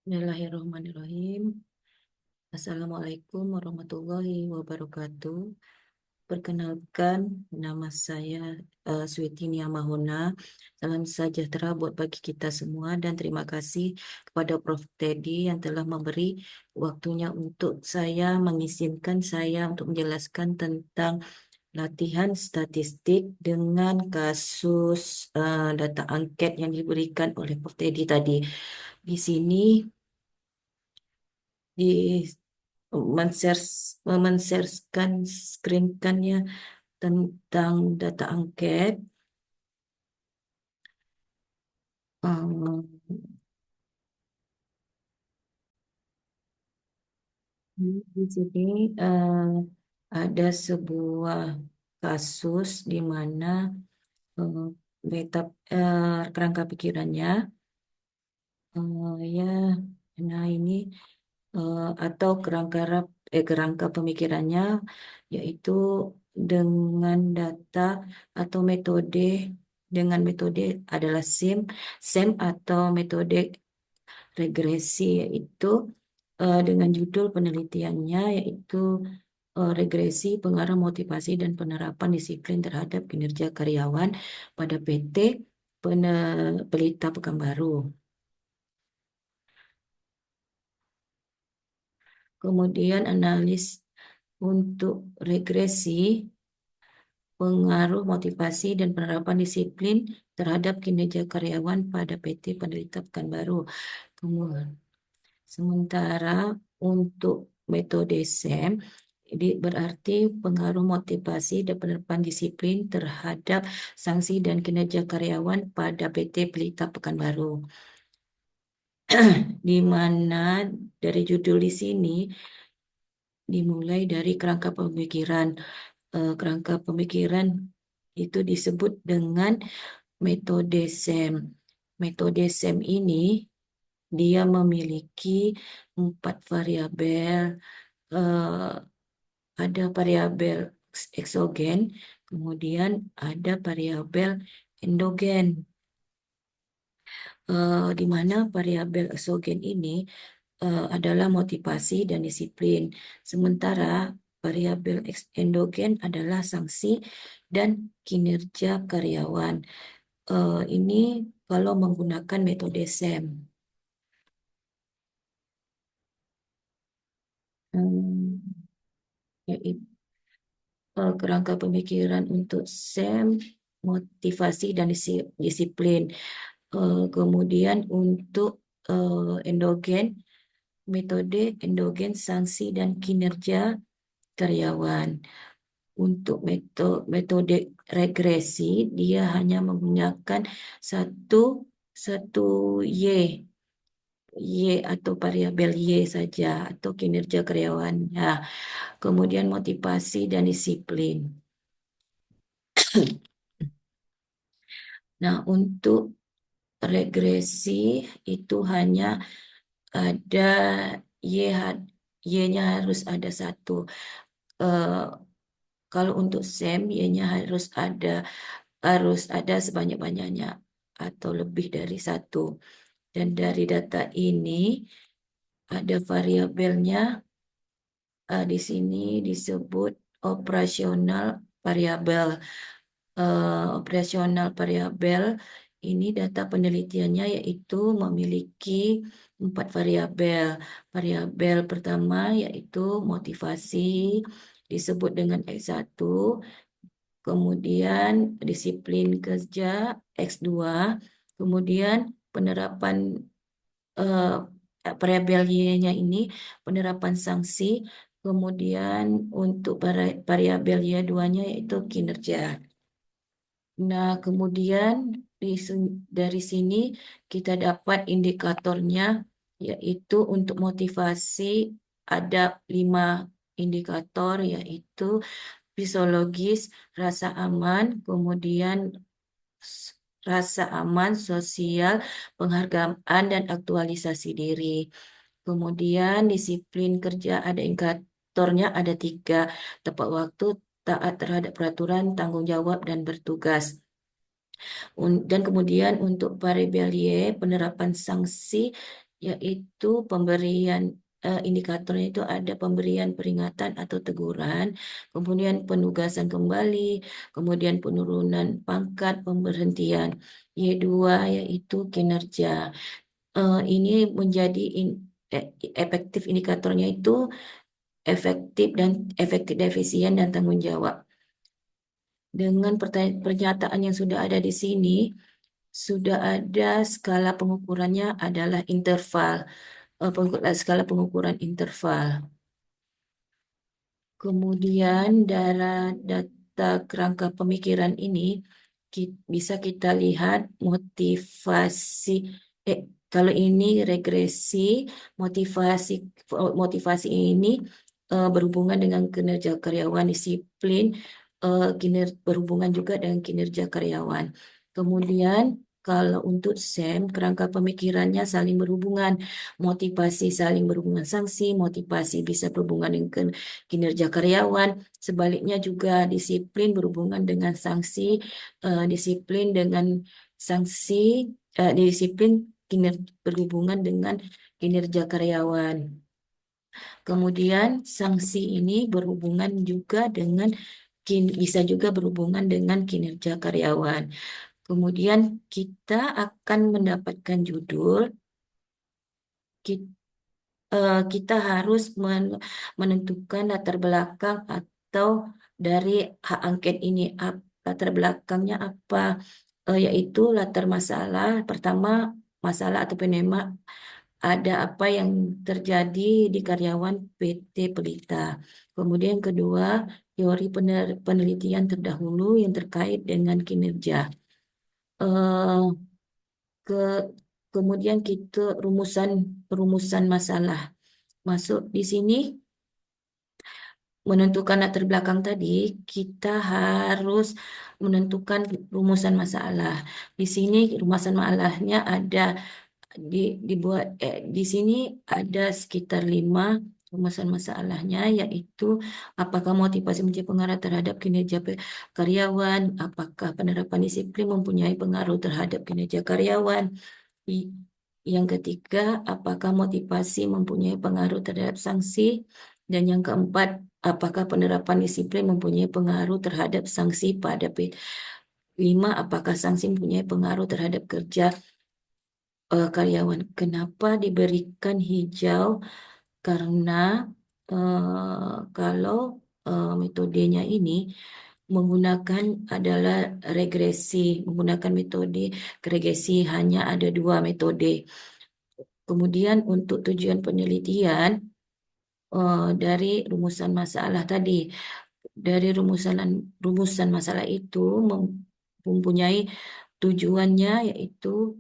Bismillahirrahmanirrahim. Assalamualaikum warahmatullahi wabarakatuh. Perkenalkan, nama saya Switi Nia Mahuna. Salam sejahtera buat bagi kita semua dan terima kasih kepada Prof. Teddy yang telah memberi waktunya untuk saya mengizinkan saya untuk menjelaskan tentang latihan statistik dengan kasus data angket yang diberikan oleh Prof. Teddy tadi. Di sini di men-share men-sharekan screenkannya tentang data angket. Um, di sini eh, ada sebuah kasus di mana eh, beta kerangka pikirannya ya, nah ini atau kerangka pemikirannya yaitu dengan data atau metode adalah SEM atau metode regresi, yaitu dengan judul penelitiannya yaitu regresi pengaruh motivasi dan penerapan disiplin terhadap kinerja karyawan pada PT Pelita Pekanbaru. Kemudian analis untuk regresi pengaruh motivasi dan penerapan disiplin terhadap kinerja karyawan pada PT Peneliti Pekanbaru. Kemudian, sementara untuk metode SEM berarti pengaruh motivasi dan penerapan disiplin terhadap sanksi dan kinerja karyawan pada PT Pelita Pekanbaru. Di mana dari judul di sini dimulai dari kerangka pemikiran. Kerangka pemikiran itu disebut dengan metode SEM. Metode SEM ini dia memiliki 4 variabel. eh, ada variabel eksogen, kemudian ada variabel endogen. Di mana variabel eksogen ini adalah motivasi dan disiplin. Sementara variabel endogen adalah sanksi dan kinerja karyawan. Ini kalau menggunakan metode SEM. Hmm, yaitu kerangka pemikiran untuk SEM, motivasi dan disiplin. Kemudian untuk endogen, metode endogen sanksi dan kinerja karyawan. Untuk metode regresi, dia hanya menggunakan satu satu Y, Y atau variabel Y saja atau kinerja karyawannya. Kemudian motivasi dan disiplin. Nah, untuk regresi itu hanya ada Y, Y-nya harus ada satu. Eh, Kalau untuk SEM, Y-nya harus ada sebanyak-banyaknya atau lebih dari satu. Dan dari data ini ada variabelnya, di sini disebut operasional variabel. Operasional variabel ini data penelitiannya yaitu memiliki 4 variabel. Variabel pertama yaitu motivasi disebut dengan X1, kemudian disiplin kerja X2, kemudian penerapan eh, variabel Y-nya ini penerapan sanksi, kemudian untuk variabel Y2-nya yaitu kinerja. Nah, kemudian dari sini kita dapat indikatornya, yaitu untuk motivasi ada 5 indikator, yaitu fisiologis, rasa aman, kemudian rasa aman, sosial, penghargaan, dan aktualisasi diri. Kemudian disiplin kerja ada indikatornya ada 3, tepat waktu, taat terhadap peraturan, tanggung jawab, dan bertugas. Dan kemudian untuk variabel Y, penerapan sanksi yaitu pemberian indikatornya itu ada pemberian peringatan atau teguran, kemudian penugasan kembali, kemudian penurunan pangkat, pemberhentian. Y2 yaitu kinerja. Ini menjadi eh, efektif indikatornya itu efektif, efisien dan tanggung jawab. Dengan pernyataan yang sudah ada di sini, sudah ada skala pengukurannya adalah interval, skala pengukuran interval. Kemudian dari data kerangka pemikiran ini bisa kita lihat motivasi. Eh, Kalau ini regresi, motivasi motivasi ini berhubungan dengan kinerja karyawan, disiplin berhubungan juga dengan kinerja karyawan. Kemudian kalau untuk SEM, kerangka pemikirannya saling berhubungan, motivasi saling berhubungan sanksi, motivasi bisa berhubungan dengan kinerja karyawan. Sebaliknya juga disiplin berhubungan dengan sanksi, disiplin dengan sanksi, disiplin berhubungan dengan kinerja karyawan. Kemudian sanksi ini berhubungan juga dengan bisa juga berhubungan dengan kinerja karyawan. Kemudian kita akan mendapatkan judul kita harus menentukan latar belakang atau dari hak angket ini. Latar belakangnya apa? Yaitu latar masalah. Pertama, masalah atau penema ada apa yang terjadi di karyawan PT Pelita. Kemudian kedua, teori penelitian terdahulu yang terkait dengan kinerja. Eh, ke Kemudian kita rumusan masalah. Masuk di sini menentukan latar belakang tadi, kita harus menentukan rumusan masalah. Di sini rumusan masalahnya ada dibuat di sini ada sekitar 5 rumusan masalahnya, yaitu apakah motivasi menjadi pengaruh terhadap kinerja karyawan, apakah penerapan disiplin mempunyai pengaruh terhadap kinerja karyawan. I- Yang ketiga, apakah motivasi mempunyai pengaruh terhadap sanksi? Dan yang keempat, apakah penerapan disiplin mempunyai pengaruh terhadap sanksi pada P5? Apakah sanksi mempunyai pengaruh terhadap kerja karyawan? Kenapa diberikan hijau? Karena kalau metodenya ini menggunakan adalah regresi, menggunakan metode regresi hanya ada 2 metode. Kemudian untuk tujuan penelitian dari rumusan masalah tadi, dari rumusan masalah itu mempunyai tujuannya yaitu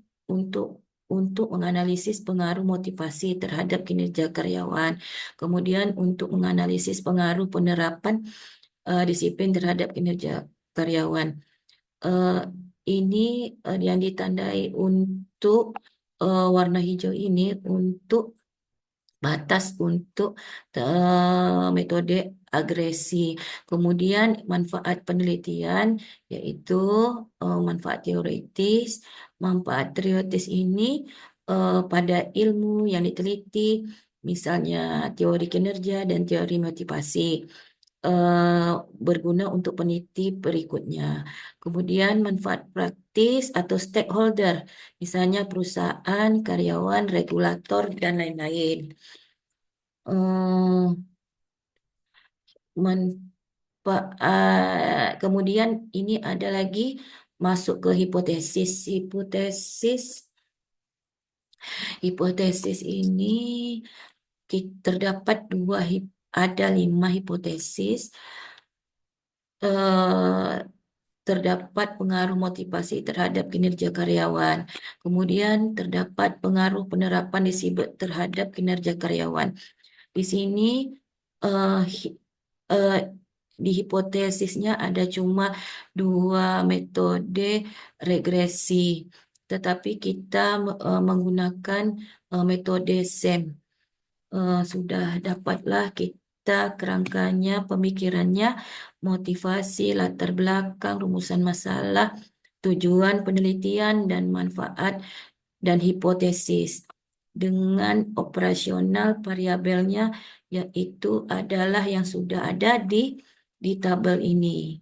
untuk menganalisis pengaruh motivasi terhadap kinerja karyawan, kemudian untuk menganalisis pengaruh penerapan disiplin terhadap kinerja karyawan. Eh, ini yang ditandai untuk warna hijau ini untuk batas untuk metode agresi. Kemudian manfaat penelitian yaitu manfaat teoritis. Manfaat teoritis ini pada ilmu yang diteliti, misalnya teori kinerja dan teori motivasi. Berguna untuk peneliti berikutnya. Kemudian manfaat praktis atau stakeholder, misalnya perusahaan, karyawan, regulator, dan lain-lain. eh, Kemudian ini ada lagi masuk ke hipotesis. Hipotesis ini terdapat ada 5 hipotesis. Terdapat pengaruh motivasi terhadap kinerja karyawan. Kemudian terdapat pengaruh penerapan disiplin terhadap kinerja karyawan. Di sini eh, hi- eh, di hipotesisnya ada cuma 2 metode regresi, tetapi kita menggunakan metode SEM. Sudah dapatlah kita kerangkanya, pemikirannya, motivasi, latar belakang, rumusan masalah, tujuan penelitian, dan manfaat dan hipotesis. dengan operasional variabelnya, yaitu adalah yang sudah ada di tabel ini.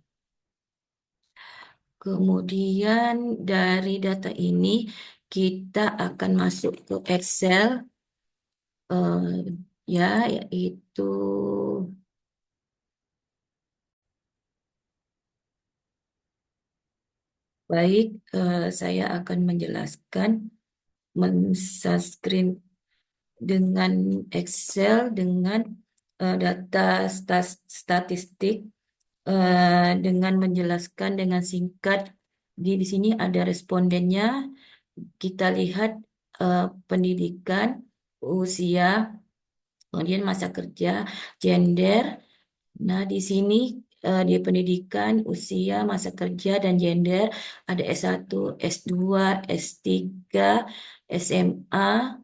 Kemudian dari data ini kita akan masuk ke Excel, eh, ya, yaitu baik. Saya akan menjelaskan men-screen dengan Excel dengan data statistik, dengan menjelaskan dengan singkat. Di sini ada respondennya. Kita lihat pendidikan, usia, kemudian masa kerja, gender. Nah, di sini di pendidikan, usia, masa kerja, dan gender ada S1, S2, S3, SMA.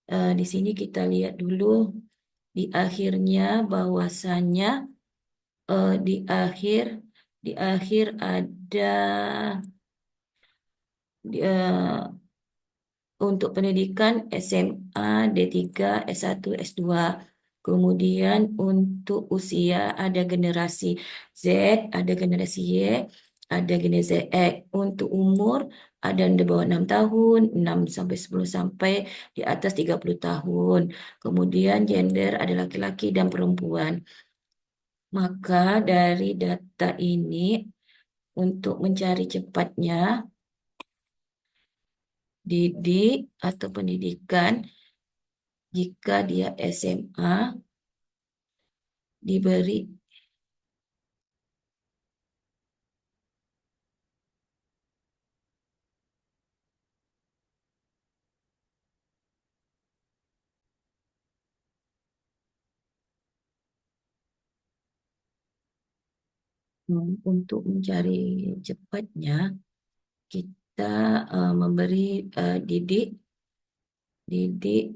Di sini kita lihat dulu di akhirnya bahwasannya di akhir ada untuk pendidikan SMA, D3, S1, S2. Kemudian untuk usia ada generasi Z, ada generasi Y, ada generasi X. Untuk umur ada yang di bawah 6 tahun, 6 sampai 10 sampai di atas 30 tahun. Kemudian gender ada laki-laki dan perempuan. Maka dari data ini untuk mencari cepatnya didik atau pendidikan, jika dia SMA diberi untuk mencari cepatnya, kita memberi didik didik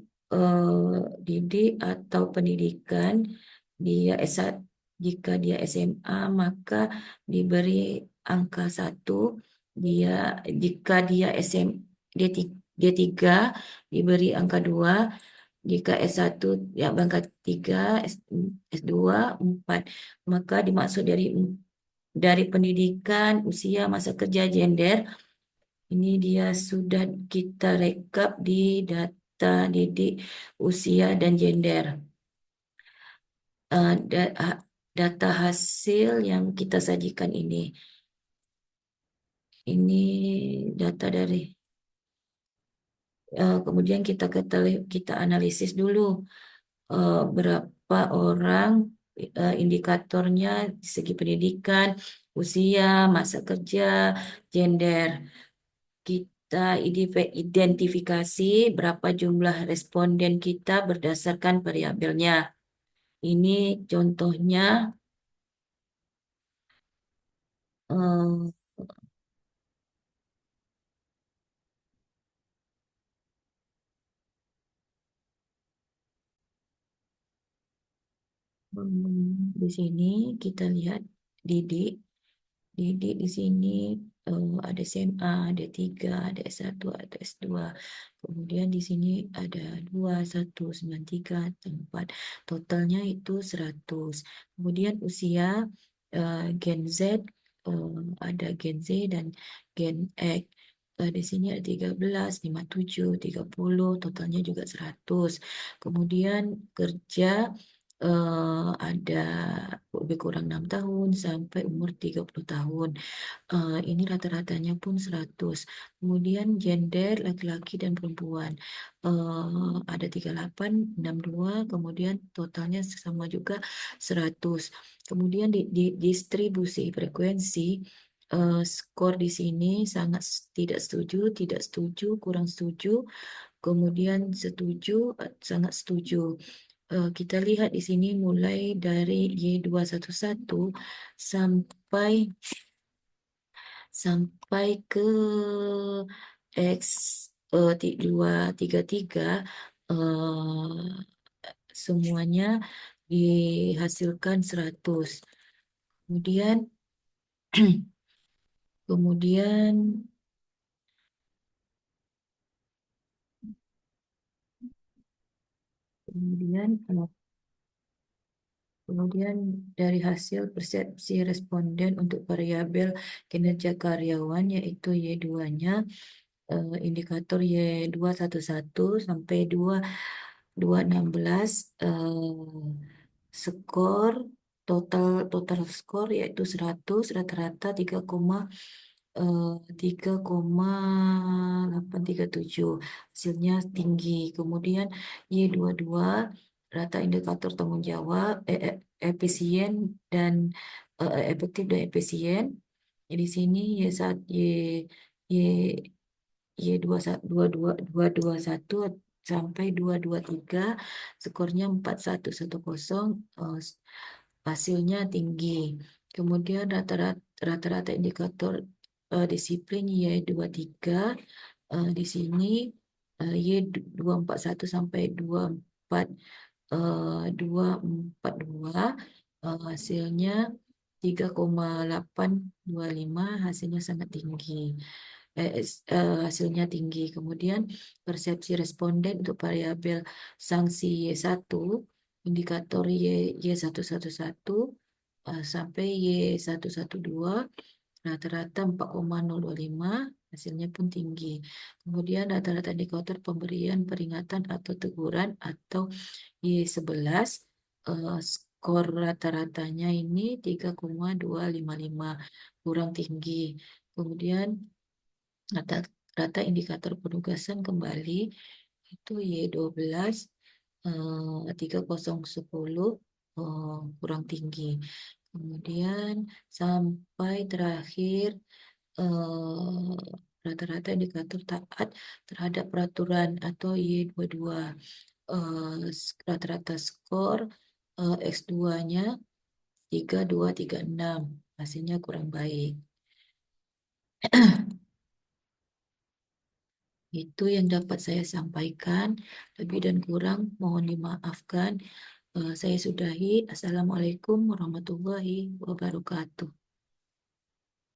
didik atau pendidikan. Dia S1, jika dia SMA maka diberi angka 1. Dia jika dia SM D3 diberi angka 2. Jika S1 ya angka 3, S2 4. Maka dimaksud dari pendidikan, usia, masa kerja, gender. Ini dia sudah kita rekap di data didik, usia, dan gender. Eh, da- ha- Data hasil yang kita sajikan ini data dari kemudian kita analisis dulu berapa orang, indikatornya di segi pendidikan, usia, masa kerja, gender. Kita identifikasi berapa jumlah responden kita berdasarkan variabelnya. Ini contohnya eh, di sini kita lihat didik. Didik di sini ada SMA, ada 3, ada S1, ada S2. Kemudian di sini ada 2, 1, 9, 3, 4. Totalnya itu 100. Kemudian usia Gen Z, ada Gen Z dan Gen X. Di sini ada 13, 57, 30, totalnya juga 100. Kemudian kerja ada lebih kurang 6 tahun sampai umur 30 tahun. Ini rata-ratanya pun 100. Kemudian gender laki-laki dan perempuan. Ada 38, 62, kemudian totalnya sama juga 100. Kemudian di distribusi frekuensi, skor di sini sangat tidak setuju, tidak setuju, kurang setuju, kemudian setuju, sangat setuju. Kita lihat di sini mulai dari Y211 sampai sampai ke X 233, semuanya dihasilkan 100. Kemudian kemudian Kemudian Kemudian dari hasil persepsi responden untuk variabel kinerja karyawan yaitu Y2-nya, indikator Y211 sampai 2216, skor total skor yaitu 100, rata-rata 3,837, hasilnya tinggi. Kemudian Y22 rata indikator tanggung jawab, efisien dan efektif dan efisien. Di sini Y Y dua dua satu sampai 223, skornya 4110, hasilnya tinggi. Kemudian rata-rata indikator disiplin Y23, di sini Y241 sampai 242, hasilnya 3,825, hasilnya sangat tinggi. Hasilnya tinggi. Kemudian persepsi responden untuk variabel sanksi Y1, indikator Y111 sampai Y112, rata-rata 4,025, hasilnya pun tinggi. Kemudian rata-rata indikator pemberian peringatan atau teguran atau Y11, skor rata-ratanya ini 3,255, kurang tinggi. Kemudian rata, rata indikator penugasan kembali itu Y12, 3010, kurang tinggi. Kemudian sampai terakhir, eh, rata-rata indikator taat terhadap peraturan atau Y22, rata-rata skor X2-nya 3236, hasilnya kurang baik. Itu yang dapat saya sampaikan. Lebih dan kurang mohon dimaafkan. Saya sudahi. Assalamualaikum warahmatullahi wabarakatuh.